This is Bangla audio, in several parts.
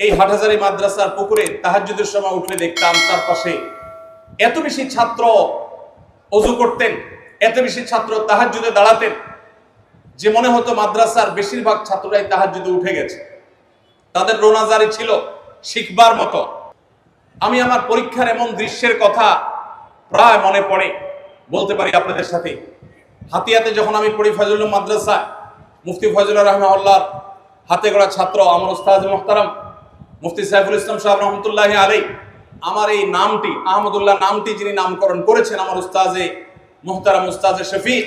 এই হাটহাজারী মাদ্রাসার পুকুরে তাহাজ্জুদের সময় উঠলে দেখতাম চারপাশে এত বেশি ছাত্র ওযু করতেন, এত বেশি ছাত্র তাহাজ্জুদে দাঁড়াতেন যে মনে হতো মাদ্রাসার বেশিরভাগ ছাত্ররাই তাহাজ্জুদে উঠে গেছে। তাদের রোনাজারি ছিল শিখবার মতো। আমি আমার পরীক্ষার এমন দৃশ্যের কথা প্রায় মনে পড়ে, বলতে পারি আপনাদের সাথে। হাতিয়াতে যখন আমি পড়ি ফজলুল মাদ্রাসা, মুফতি ফজলুর রহমাহুল্লাহর হাতে গড়া ছাত্র আমার উস্তাদ মুহতারাম মুফতি সাইফুল ইসলাম সাহেব রহমতুল্লাহি আলাইহি, আমার এই নামটি আহমদুল্লাহ নামটি যিনি নামকরণ করেছেন আমার উস্তাজে মুহতারাম উস্তাজে শফিক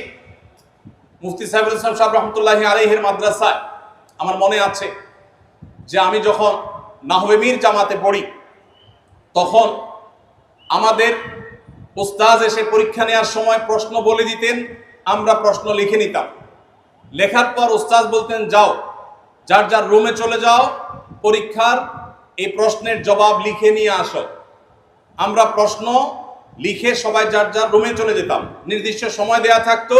মুফতি সাইফুল ইসলাম সাহেব রহমতুল্লাহি আলাইহির মাদ্রাসায় আমার মনে আছে যে আমি যখন নাহবে মীর জামাতে পড়ি তখন আমাদের উস্তাজ এসে পরীক্ষা নেওয়ার সময় প্রশ্ন বলে দিতেন, আমরা প্রশ্ন লিখে নিতাম। লেখার পর উস্তাজ বলতেন, যাও যার যার রুমে চলে যাও, পরীক্ষার এই প্রশ্নের জবাব লিখে নিয়ে আসো। আমরা প্রশ্ন লিখে সবাই যার যার রুমে চলে যেতাম। নির্দিষ্ট সময় দেয়া থাকতো,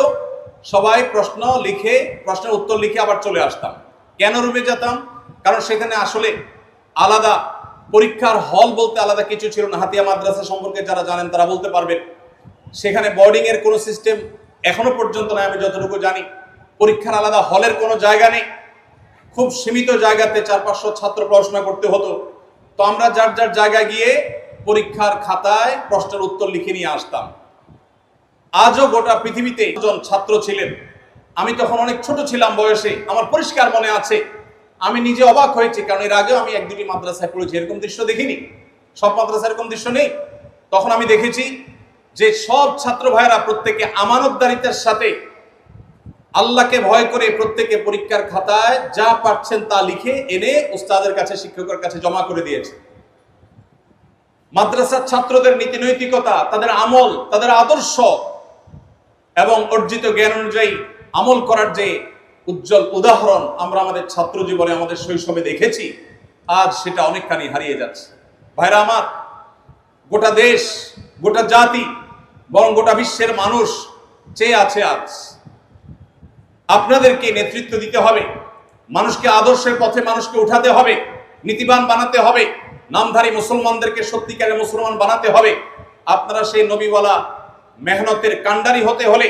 সবাই প্রশ্ন লিখে প্রশ্নের উত্তর লিখে আবার চলে আসতাম। কেন রুমে যেতাম? কারণ সেখানে আসলে আলাদা পরীক্ষার হল বলতে আলাদা কিছু ছিল না। হাতিয়া মাদ্রাসা সম্পর্কে যারা জানেন তারা বলতে পারবেন। সেখানে বোর্ডিং এর কোনো সিস্টেম এখনো পর্যন্ত নয়, আমি যতটুকু জানি। পরীক্ষার আলাদা হলের কোনো জায়গা নেই। খুব সীমিত জায়গাতে 400-500 ছাত্র পড়াশোনা করতে হতো। তো আমরা যার যার জায়গায় গিয়ে পরীক্ষার খাতায় প্রশ্নের উত্তর লিখে নিয়ে আসতাম। আজও গোটা পৃথিবীতে একজন ছাত্র ছিলেন। আমি তখন অনেক ছোট ছিলাম বয়সে, আমার পরিষ্কার মনে আছে। আমি নিজে অবাক হয়েছি, কারণ এর আগেও আমি 1-2টি মাদ্রাসায় পড়েছি, এরকম দৃশ্য দেখিনি। সব মাদ্রাসায় এরকম দৃশ্য নেই। তখন আমি দেখেছি যে সব ছাত্র ভাইয়েরা প্রত্যেকে আমানতদারিতার সাথে আল্লাহকে ভয় করে প্রত্যেকে পরীক্ষার খাতায় যা পাচ্ছেন তা লিখে এনে উস্তাদের কাছে, শিক্ষকের কাছে জমা করে দিয়েছে। মাদ্রাসার ছাত্রদের নীতি নৈতিকতা, তাদের আমল, তাদের আদর্শ এবং অর্জিত জ্ঞান অনুযায়ী আমল করার যে উজ্জ্বল উদাহরণ আমরা আমাদের ছাত্র জীবনে, আমাদের শৈশবে দেখেছি, আজ সেটা অনেকখানি হারিয়ে যাচ্ছে। ভাইরা আমার, গোটা দেশ, গোটা জাতি, বরং গোটা বিশ্বের মানুষ চেয়ে আছে আজ আপনাদেরকে নেতৃত্ব দিতে হবে। মানুষকে আদর্শের পথে মানুষকে উঠাতে হবে, নীতিবান বানাতে হবে, নামধারী মুসলমানদেরকে সত্যিকারের মুসলমান বানাতে হবে। আপনারা সেই নবীওয়ালা মেহনতের কান্ডারি হতে হলে,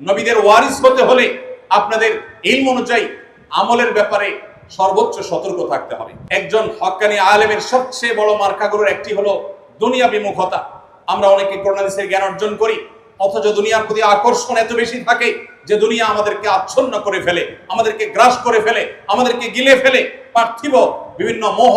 নবীদের ওয়ারিস হতে হলে আপনাদের ইলম অনুযায়ী আমলের ব্যাপারে সর্বোচ্চ সতর্ক থাকতে হবে। একজন হক্কানি আলেমের সবচেয়ে বড় মার্কাগুলোর একটি হলো দুনিয়া বিমুখতা। আমরা অনেকে কোরআন হাদিসের জ্ঞান অর্জন করি, অথচ দুনিয়ার প্রতি আকর্ষণ এত বেশি থাকে যে দুনিয়া আমাদেরকে আচ্ছন্ন করে ফেলে, আমাদেরকে গ্রাস করে ফেলে, আমাদেরকে গিলে ফেলে। পার্থিব বিভিন্ন মোহ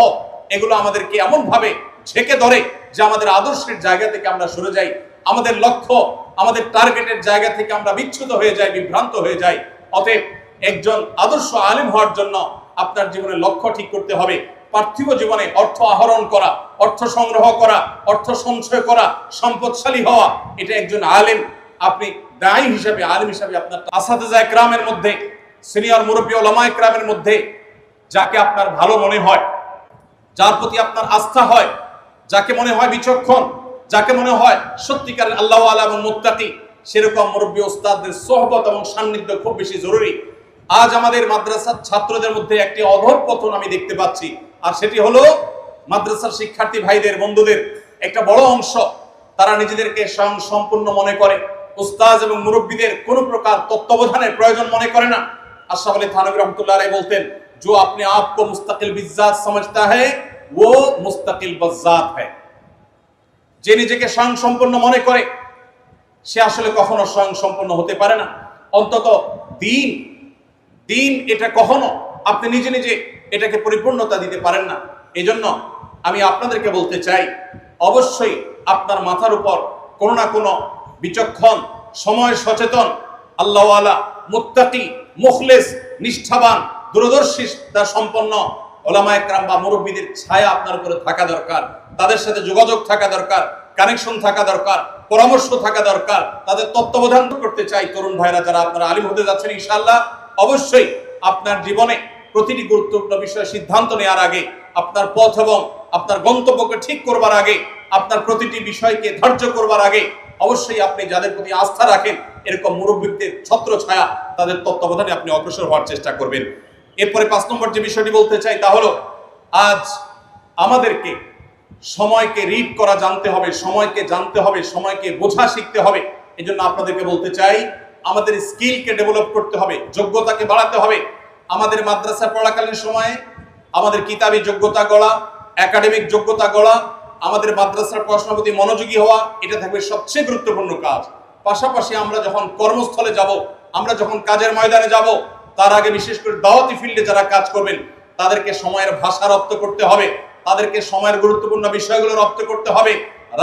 এগুলো আমাদেরকে এমন ভাবে ঝেঁকে ধরে যে আমাদের আদর্শের জায়গা থেকে আমরা সরে যাই, আমাদের লক্ষ্য, আমাদের টার্গেটের জায়গা থেকে আমরা বিচ্যুত হয়ে যাই, বিভ্রান্ত হয়ে যাই। অতএব একজন আদর্শ আলেম হওয়ার জন্য আপনার জীবনের লক্ষ্য ঠিক করতে হবে। পার্থিব জীবনে অর্থ আহরণ করা, অর্থ সংগ্রহ করা, অর্থ সঞ্চয় করা, সম্পদশালী হওয়া, এটা একজন আলেম, আপনি দায়ী হিসাবে, আলেম হিসাবে আপনার আসাতিজা ইকরামের মধ্যে, সিনিয়র মুরব্বী উলামা ইকরামের মধ্যে যাকে আপনার ভালো মনে হয়, যার প্রতি আপনার আস্থা হয়, যাকে মনে হয় বিচক্ষণ, যাকে মনে হয় সত্যিকারের আল্লাহ ওয়ালা এবং মুত্তাকি, সেরকম মুরব্বী ওস্তাদদের সোহবত এবং সান্নিধ্য খুব বেশি জরুরি। আজ আমাদের মাদ্রাসার ছাত্রদের মধ্যে একটি অধঃপতন আমি দেখতে পাচ্ছি, আর সেটি হলো মাদ্রাসার শিক্ষার্থী ভাইদের, বন্ধুদের একটা বড় অংশ তারা নিজেদেরকে স্বয়ং সম্পূর্ণ মনে করে, উস্তাদ এবং মুরব্বীদের কোনো প্রকার তত্ত্বাবধানের প্রয়োজন মনে করে না। আশরাফ আলী থানভী রহমতুল্লাহ আলাইহি বলতেন, जो अपने आप को मुस्तकिल बिज़ात समझता है वो मुस्तकिल बज़ात है। যে নিজেকে স্বয়ং সম্পূর্ণ মনে করে সে আসলে কখনো স্বয়ং সম্পূর্ণ হতে পারে না। অন্তত দিন এটা কখনো আপনি নিজে নিজে এটাকে পরিপূর্ণতা দিতে পারেন না। এজন্য আমি আপনাদেরকে বলতে চাই, অবশ্যই আপনার মাথার উপর কোনো না কোনো বিচক্ষণ, সময় সচেতন, আল্লাহওয়ালা, মুত্তাকি, মুখলেস, নিষ্ঠাবান, দূরদর্শিতা সম্পন্ন ওলামা ইকরাম বা মুরব্বীদের ছায়া আপনার উপরে থাকা দরকার। তাদের সাথে যোগাযোগ থাকা দরকার, কানেকশন থাকা দরকার, পরামর্শ থাকা দরকার। তাদের তত্ত্বাবধান করতে চাই। তরুণ ভাইরা যারা আপনারা আলিম হতে যাচ্ছেন ইনশাআল্লাহ, অবশ্যই আপনার জীবনে প্রতিটি গুরুত্বপূর্ণ বিষয়ে সিদ্ধান্ত নেওয়ার আগে, আপনার পথ এবং আপনার গন্তব্যকে ঠিক করবার আগে, আপনার প্রতিটি বিষয়কে ধার্য করবার আগে অবশ্যই আপনি যাদের প্রতি আস্থা রাখেন এরকম মুরব্বীদের ছত্র ছায়া, তাদের তত্ত্বাবধানে আপনি অগ্রসর হওয়ার চেষ্টা করবেন। এরপরে 5 নম্বর যে বিষয়টি বলতে চাই তা হলো, আজ আমাদেরকে সময়কে রিড করা জানতে হবে, সময়কে জানতে হবে, সময়কে বোঝা শিখতে হবে। এই জন্য আপনাদেরকে বলতে চাই, আমাদের স্কিলকে ডেভেলপ করতে হবে, যোগ্যতাকে বাড়াতে হবে। আমাদের মাদ্রাসা পড়াকালীন সময়ে আমাদের কিতাবী যোগ্যতা গড়া, একাডেমিক যোগ্যতা গড়া, আমাদের মাদ্রাসার পড়াশোনার প্রতি মনোযোগী হওয়া, এটা থাকবে সবচেয়ে গুরুত্বপূর্ণ কাজ। পাশাপাশি আমরা যখন কর্মস্থলে যাব, আমরা যখন কাজের ময়দানে যাব, তার আগে বিশেষ করে দাওয়াতি ফিল্ডে যারা কাজ করবেন তাদেরকে সময়ের ভাষা রপ্ত করতে হবে, তাদেরকে সময়ের গুরুত্বপূর্ণ বিষয়গুলো রপ্ত করতে হবে,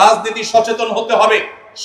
রাজনীতি সচেতন হতে হবে,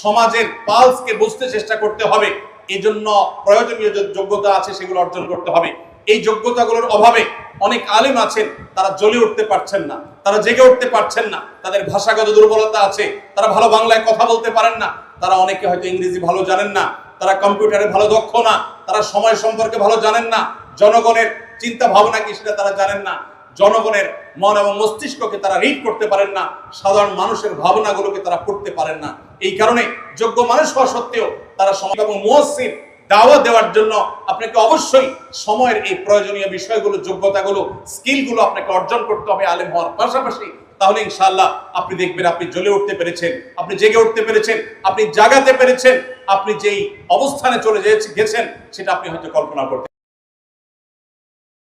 সমাজের পালসকে বুঝতে চেষ্টা করতে হবে। এই জন্য প্রয়োজনীয় যে যোগ্যতা আছে সেগুলো অর্জন করতে হবে। এই যোগ্যতাগুলোর অভাবে অনেক আলেম আছেন, তারা জ্বলে উঠতে পারছেন না, তারা জেগে উঠতে পারছেন না, তাদের ভাষাগত দুর্বলতা আছে, তারা ভালো বাংলায় কথা বলতে পারেন না, তারা অনেকে হয়তো ইংরেজি ভালো জানেন না, তারা কম্পিউটারে ভালো দক্ষ না, তারা সময় সম্পর্কে ভালো জানেন না, জনগণের চিন্তা ভাবনা কি সেটা তারা জানেন না, জনগণের মন এবং মস্তিষ্ককে তারা রিড করতে পারেন না, সাধারণ মানুষের ভাবনাগুলোকে তারা পড়তে পারেন না। এই কারণে যোগ্য মানুষ হওয়া সত্ত্বেও তারা সময় এবং মুয়াসসির দাওয়াত দেওয়ার জন্য আপনাকে অবশ্যই সময়ের এই প্রয়োজনীয় বিষয়গুলো, যোগ্যতাগুলো, স্কিলগুলো আপনাকে অর্জন করতে হবে আলেম হওয়ার পাশাপাশি। তাহলে ইনশাআল্লাহ আপনি দেখবেন আপনি জ্বলে উঠতে পেরেছেন, আপনি জেগে উঠতে পেরেছেন, আপনি জাগাতে পেরেছেন, আপনি যেই অবস্থানে চলে গেছেন সেটা আপনি হয়তো কল্পনা করতে